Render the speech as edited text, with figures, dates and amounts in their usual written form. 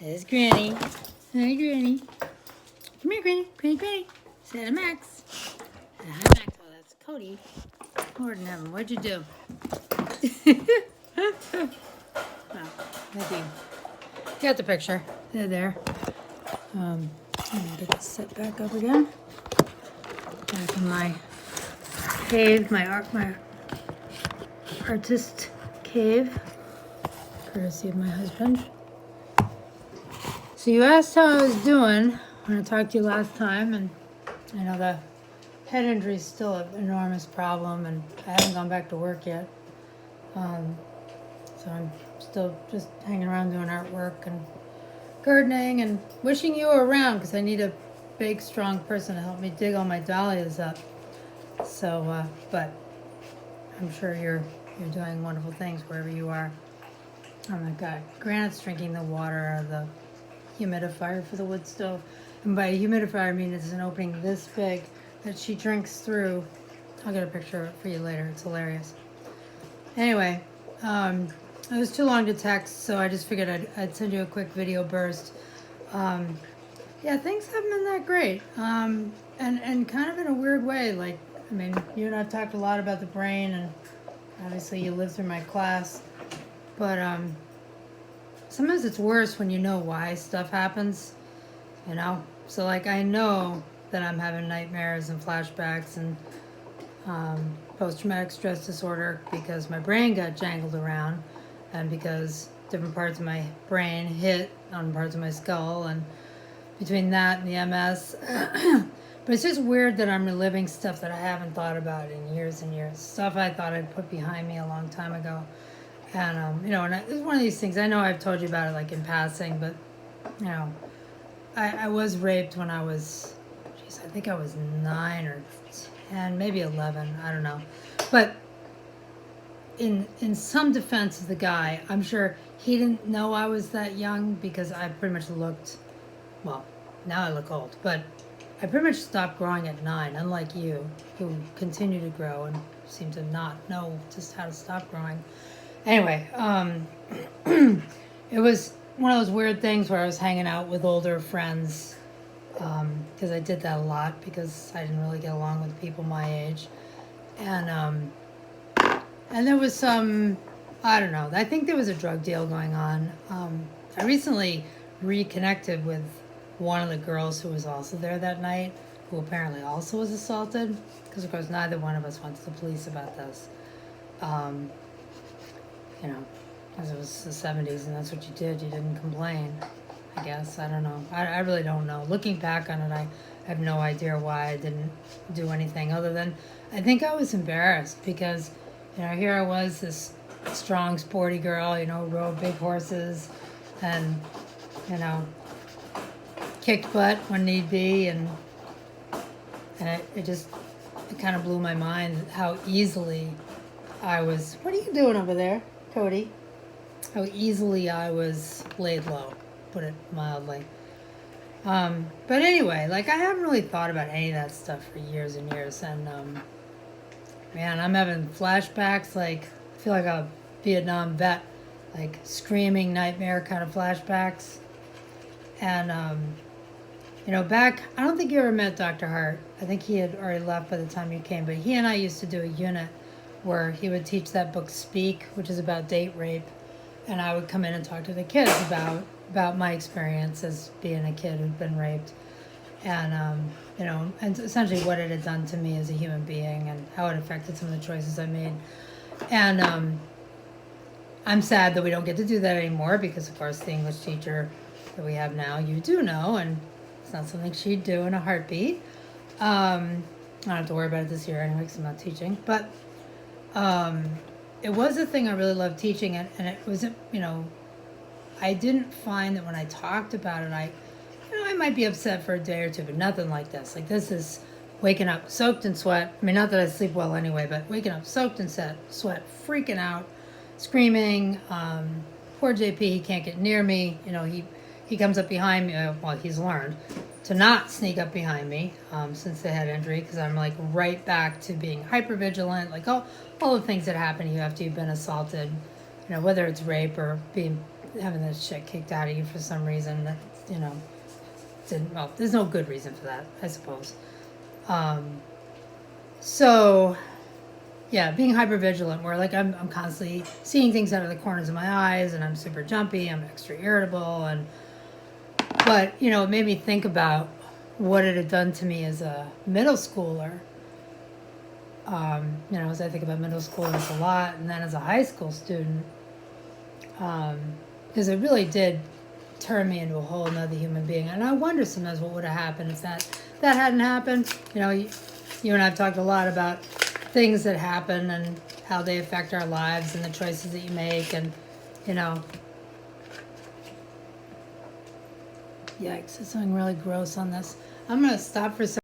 There's Granny. Hi, Granny. Come here, Granny. Granny. Say hi, Max. Say hi, Max. Oh, that's Cody. Lord in heaven, what'd you do? Oh, thank you. Got the picture. They're there. I'm gonna get this set back up again. Back in my cave, my artist cave, courtesy of my husband. So you asked how I was doing when I talked to you last time, and I know the head injury is still an enormous problem, and I haven't gone back to work yet. So I'm still just hanging around doing artwork and gardening and wishing you were around because I need a big, strong person to help me dig all my dahlias up. So, but I'm sure you're doing wonderful things wherever you are. Oh my God, Granite's drinking the water out of the humidifier for the wood stove. And by humidifier, I mean it's an opening this big that she drinks through. I'll get a picture for you later. It's hilarious. Anyway, it was too long to text, so I just figured I'd send you a quick video burst. Yeah, things haven't been that great. And kind of in a weird way. Like, I mean, you and I've talked a lot about the brain, and obviously you lived through my class. But sometimes it's worse when you know why stuff happens, you know? So, like, I know that I'm having nightmares and flashbacks and post-traumatic stress disorder because my brain got jangled around and because different parts of my brain hit on parts of my skull, and between that and the MS. But it's just weird that I'm reliving stuff that I haven't thought about in years and years. Stuff I thought I'd put behind me a long time ago. And, you know, and it's one of these things, I know I've told you about it like in passing, but, you know, I was raped when I was, geez, I think I was 9 or 10, maybe 11, I don't know. But in some defense of the guy, I'm sure he didn't know I was that young because I pretty much looked, well, now I look old, but I pretty much stopped growing at 9, unlike you, who continue to grow and seem to not know just how to stop growing. Anyway, it was one of those weird things where I was hanging out with older friends, because I did that a lot because I didn't really get along with people my age. And there was some, I don't know, I think there was a drug deal going on. I recently reconnected with one of the girls who was also there that night, who apparently also was assaulted, because of course neither one of us went to the police about this. You know, because it was the 70s and that's what you did. You didn't complain, I guess. I don't know. I really don't know. Looking back on it, I have no idea why I didn't do anything other than I think I was embarrassed because, you know, here I was, this strong, sporty girl, you know, rode big horses and, you know, kicked butt when need be. And it kind of blew my mind how easily I was. What are you doing over there, Cody? How easily I was laid low, put it mildly. But anyway, like I haven't really thought about any of that stuff for years and years, and man, I'm having flashbacks. Like I feel like a Vietnam vet, like screaming nightmare kind of flashbacks. And you know, back, I don't think you ever met Dr. Hart. I think he had already left by the time you came, but he and I used to do a unit where he would teach that book Speak, which is about date rape, and I would come in and talk to the kids about my experience as being a kid who'd been raped, and you know, and essentially what it had done to me as a human being and how it affected some of the choices I made. And I'm sad that we don't get to do that anymore because, of course, the English teacher that we have now, you do know, and it's not something she'd do in a heartbeat. I don't have to worry about it this year anyway because I'm not teaching, but it was a thing I really loved teaching, and it wasn't, you know, I didn't find that when I talked about it, I might be upset for a day or two, but nothing like this. Like this is waking up soaked in sweat. I mean, not that I sleep well anyway, but waking up soaked in sweat, freaking out, screaming. Poor JP, he can't get near me. You know, he comes up behind me. Well, he's learned to not sneak up behind me since the head injury, because I'm like right back to being hyper vigilant, like all the things that happen to you after you've been assaulted, you know, whether it's rape or being having the shit kicked out of you for some reason that, you know, didn't, well, there's no good reason for that, I suppose. So, yeah, being hyper vigilant, where like I'm constantly seeing things out of the corners of my eyes, and I'm super jumpy, I'm extra irritable, but you know, it made me think about what it had done to me as a middle schooler. You know, as I think about middle schoolers a lot, and then as a high school student, because it really did turn me into a whole another human being. And I wonder sometimes what would have happened if that hadn't happened. You know, you and I have talked a lot about things that happen and how they affect our lives and the choices that you make, and you know, yikes, there's something really gross on this. I'm gonna stop for a second.